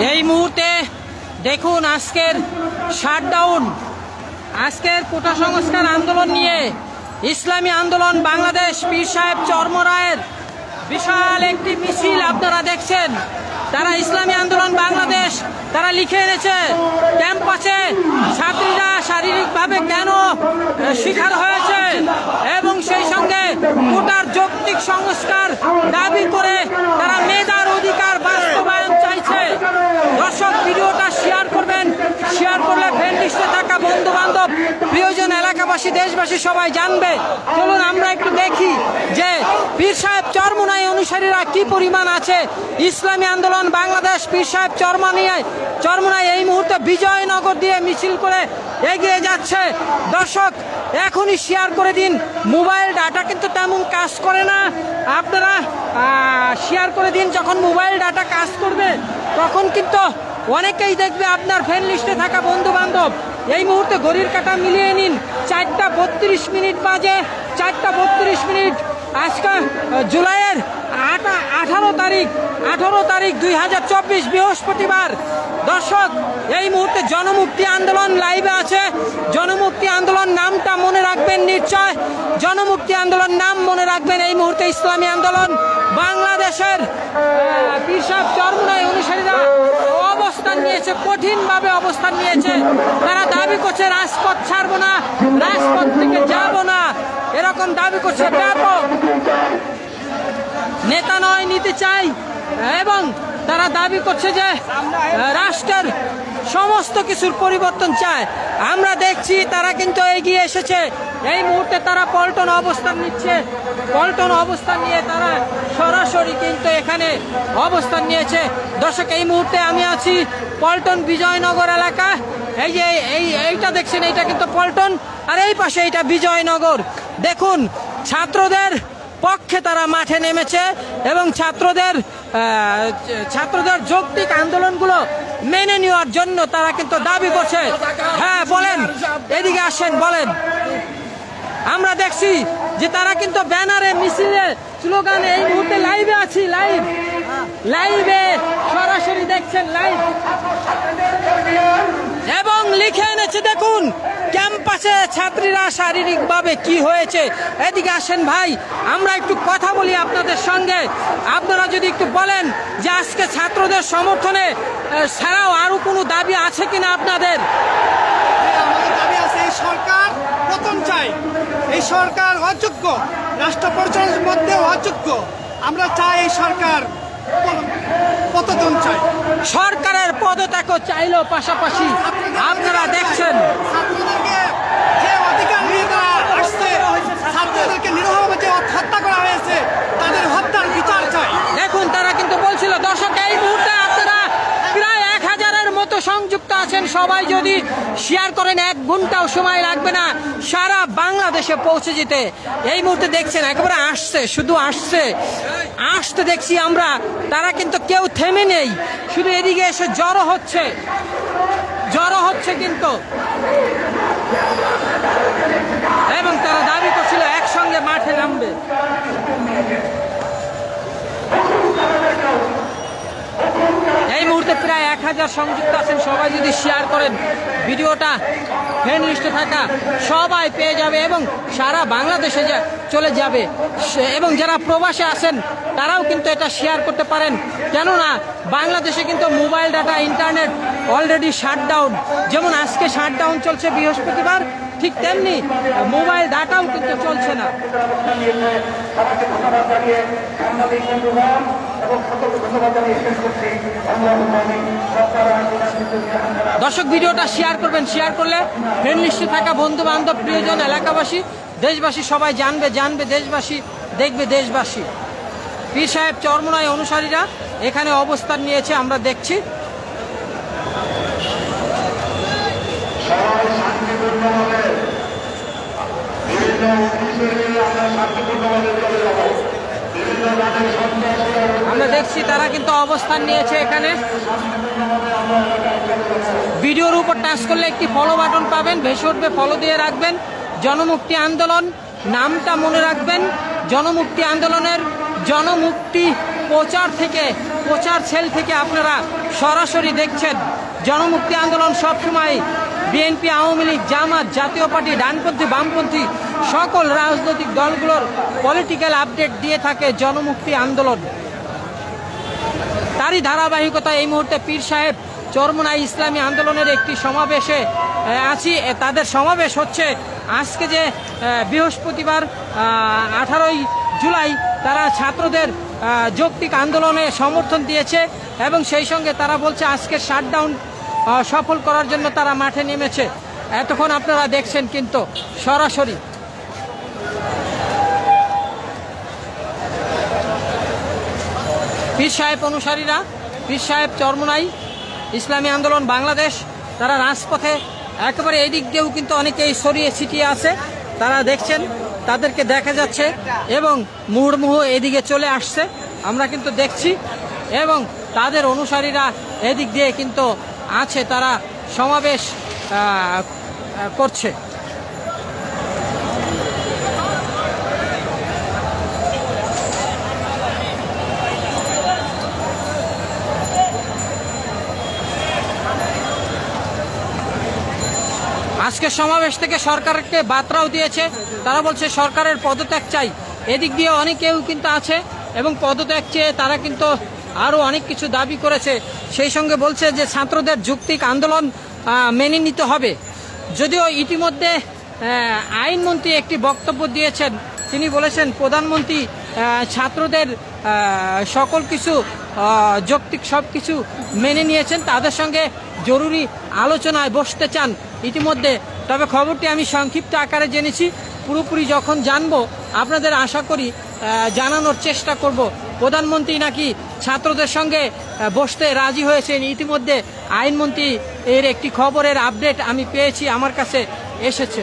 এই মুহূর্তে দেখুন আজকের শাটডাউন, আজকের কোটা সংস্কার আন্দোলন নিয়ে ইসলামী আন্দোলন বাংলাদেশ পীর সাহেব চরমরায়ের বিশাল একটি মিছিল আপনারা দেখছেন। তারা ইসলামী আন্দোলন বাংলাদেশ তারা লিখে এনেছে ক্যাম্পাসে ছাত্রীরা শারীরিকভাবে কেন শিকার হয়েছে এবং সেই সঙ্গে কোটার যৌক্তিক সংস্কার দাবি করে তারা মেধার অধিকার বাস্তবায়ন চাইছে। দর্শক, ভিডিওটা শেয়ার করবেন, শেয়ার করলে ফ্রেন্ড লিস্টে থাকা বন্ধু বান্ধব প্রিয়জন এলাকাবাসী দেশবাসী সবাই জানবে। চলুন আমরা একটু দেখি যে পীর সাহেব চরমোনাই অনুসারীরা কি পরিমাণ আছে। ইসলামী আন্দোলন বাংলাদেশ পীর সাহেব চরমোনাই এই মুহূর্তে বিজয়নগর দিয়ে মিছিল করে এগিয়ে যাচ্ছে। দর্শক, এখনই শেয়ার করে দিন। মোবাইল ডাটা কিন্তু তেমন কাজ করে না, আপনারা শেয়ার করে দিন। যখন মোবাইল ডাটা কাজ করবে তখন কিন্তু অনেকেই দেখবে আপনার ফ্রেন্ড লিস্টে থাকা বন্ধু বান্ধব। এই মুহূর্তে ঘড়ির কাঁটা মিলিয়ে নিন, 4টা 32 বাজে, 4টা 32। আজকে জুলাইয়ের 18 তারিখ 2024 বৃহস্পতিবার। দর্শক, এই মুহূর্তে জনমুক্তি আন্দোলন লাইভে আছে। জনমুক্তি আন্দোলন নামটা মনে রাখবেন, নিশ্চয় জনমুক্তি আন্দোলন নাম মনে রাখবেন। এই মুহূর্তে ইসলামী আন্দোলন বাংলাদেশের পীর সাহেব চরমোনাই অনুসারীরা অবস্থান নিয়েছে, কঠিনভাবে অবস্থান নিয়েছে। তারা দাবি করছে রাজপথ ছাড়বো না, রাজপথ থেকে যাবো না, এরকম দাবি করছে। ব্যাপক নেতা নয়, নীতি চাই। এবং তারা দাবি করছে যে রাষ্ট্রের সমস্ত কিছুর পরিবর্তন চায়। আমরা দেখছি তারা কিন্তু এগিয়ে এসেছে। এই মুহূর্তে তারা পল্টন অবস্থান নিচ্ছে। পল্টন অবস্থান নিয়ে তারা সরাসরি কিন্তু এখানে অবস্থান নিয়েছে। দর্শক, এই মুহূর্তে আমি আছি পল্টন বিজয়নগর এলাকা। এই যে এইটা দেখছেন, এইটা কিন্তু পল্টন, আর এই পাশে এইটা বিজয়নগর। দেখুন, ছাত্রদের পক্ষে তারা মাঠে নেমেছে এবং ছাত্রদের যৌক্তিক আন্দোলনগুলো মেনে নেওয়ার জন্য তারা কিন্তু দাবি করছে। হ্যাঁ বলেন, এদিকে আসেন, বলেন। আমরা দেখছি যে তারা কিন্তু ব্যানারে, মিছিলে, স্লোগানে এই মুহূর্তে লাইভে আছি, লাইভে সরাসরি দেখছেন লাইভ, এবং লিখে এনেছে দেখুন ক্যাম্পাসে ছাত্রীরা শারীরিকভাবে কি হয়েছে। এদিকে আসেন ভাই, আমরা একটু কথা বলি আপনাদের সঙ্গে। আপনারা যদি একটু বলেন যে আজকে ছাত্রদের সমর্থনে ছাড়াও আরো কোনো দাবি আছে কিনা আপনাদের? আমাদের দাবি আছে, এই সরকার পতন চাই। এই সরকার অযোগ্য, রাষ্ট্র পরিচালনার মধ্যে অযোগ্য। আমরা চাই এই সরকার পতন চাই। সরকারের পদত্যাগও চাইলো, পাশাপাশি আপনারা দেখছেন ছাত্রদেরকে যে অধিকার নিয়ে তারা আসছে, ছাত্রদেরকে নিরীহভাবে যে হত্যা করা হয়েছে, তাদের হত্যার বিচার চাই। দেখুন, তারা কিন্তু বলছিল। দর্শক, এই মুহূর্তে আপনারা প্রায় 1000-এর মতো সংযুক্ত আছেন। সবাই যদি শেয়ার করেন 1 ঘন্টাও সময় লাগবে না সারা বাংলাদেশে পৌঁছে যেতে। এই মুহূর্তে দেখছেন একেবারে আসছে, শুধু আসতে দেখছি আমরা। তারা কিন্তু কেউ থেমে নেই, শুধু এদিকে এসে জড়ো হচ্ছে কিন্তু। এবং তারা দাবি করছিল একসঙ্গে মাঠে নামবে। এই মুহূর্তে প্রায় 1000 সংযুক্ত আছেন। সবাই যদি শেয়ার করেন ভিডিওটা, ফ্রেন্ড লিস্টে থাকা সবাই পেয়ে যাবে এবং সারা বাংলাদেশে চলে যাবে। এবং যারা প্রবাসে আছেন তারাও কিন্তু এটা শেয়ার করতে পারেন, কেননা বাংলাদেশে কিন্তু mobile data, internet already shutdown. যেমন আজকে শাটডাউন চলছে বৃহস্পতিবার, ঠিক তেমনি মোবাইল ডাটাও কিন্তু চলছে না। দর্শক, ভিডিওটা শেয়ার করবেন, শেয়ার করলে ফ্রেন্ড লিস্টে থাকা বন্ধু বান্ধব প্রিয়জন এলাকাবাসী দেশবাসী সবাই জানবে দেশবাসী, দেখবে দেশবাসী। পীর সাহেব চরমোনাই অনুসারীরা এখানে অবস্থান নিয়েছে, আমরা দেখছি। আমরা দেখছি তারা কিন্তু অবস্থান নিয়েছে এখানে। ভিডিওর উপর টাচ করলে একটি ফলো বাটন পাবেন, ভেসে উঠবে, ফলো দিয়ে রাখবেন। জনমুক্তি আন্দোলন নামটা মনে রাখবেন। জনমুক্তি আন্দোলনের জনমুক্তি প্রচার সেল থেকে আপনারা সরাসরি দেখছেন। জনমুক্তি আন্দোলন সবসময় বিএনপি, আওয়ামী লীগ, জামাত, জাতীয় পার্টি, ডানপন্থী, বামপন্থী সকল রাজনৈতিক দলগুলোর পলিটিক্যাল আপডেট দিয়ে থাকে জনমুক্তি আন্দোলন। তারই ধারাবাহিকতা এই মুহূর্তে পীর সাহেব চরমোনাই ইসলামী আন্দোলনের একটি সমাবেশে আছি। তাদের সমাবেশ হচ্ছে আজকে যে বৃহস্পতিবার 18ই জুলাই তারা ছাত্রদের যৌক্তিক আন্দোলনে সমর্থন দিয়েছে এবং সেই সঙ্গে তারা বলছে আজকের শাটডাউন সফল করার জন্য তারা মাঠে নেমেছে। এতক্ষণ আপনারা দেখছেন কিন্তু সরাসরি। পীর সাহেব অনুসারীরা, পীর সাহেব চরমোনাই ইসলামী আন্দোলন বাংলাদেশ, তারা রাজপথে একেবারে এদিক দিয়েও কিন্তু অনেকেই ছড়িয়ে ছিটিয়ে আছে। তারা দেখছেন, তাদেরকে দেখা যাচ্ছে এবং মুহুর্মুহু এদিকে চলে আসছে, আমরা কিন্তু দেখছি। এবং তাদের অনুসারীরা এদিক দিয়ে কিন্তু আছে, তারা সমাবেশ করছে। আজকের সমাবেশ থেকে সরকারকে বার্তাও দিয়েছে, তারা বলছে সরকারের পদত্যাগ চাই। এদিক দিয়ে অনেকেও কিন্তু আছে এবং পদত্যাগ চেয়ে তারা কিন্তু আরও অনেক কিছু দাবি করেছে। সেই সঙ্গে বলছে যে ছাত্রদের যৌক্তিক আন্দোলন মেনে নিতে হবে। যদিও ইতিমধ্যে আইনমন্ত্রী একটি বক্তব্য দিয়েছেন, তিনি বলেছেন প্রধানমন্ত্রী ছাত্রদের সকল কিছু যৌক্তিক সব কিছু মেনে নিয়েছেন, তাদের সঙ্গে জরুরি আলোচনায় বসতে চান ইতিমধ্যে। তবে খবরটি আমি সংক্ষিপ্ত আকারে জেনেছি, পুরোপুরি যখন জানবো আপনাদের আশা করি জানানোর চেষ্টা করব। প্রধানমন্ত্রী নাকি ছাত্রদের সঙ্গে বসতে রাজি হয়েছেন ইতিমধ্যে। আইনমন্ত্রী এর একটি খবরের আপডেট আমি পেয়েছি, আমার কাছে এসেছে।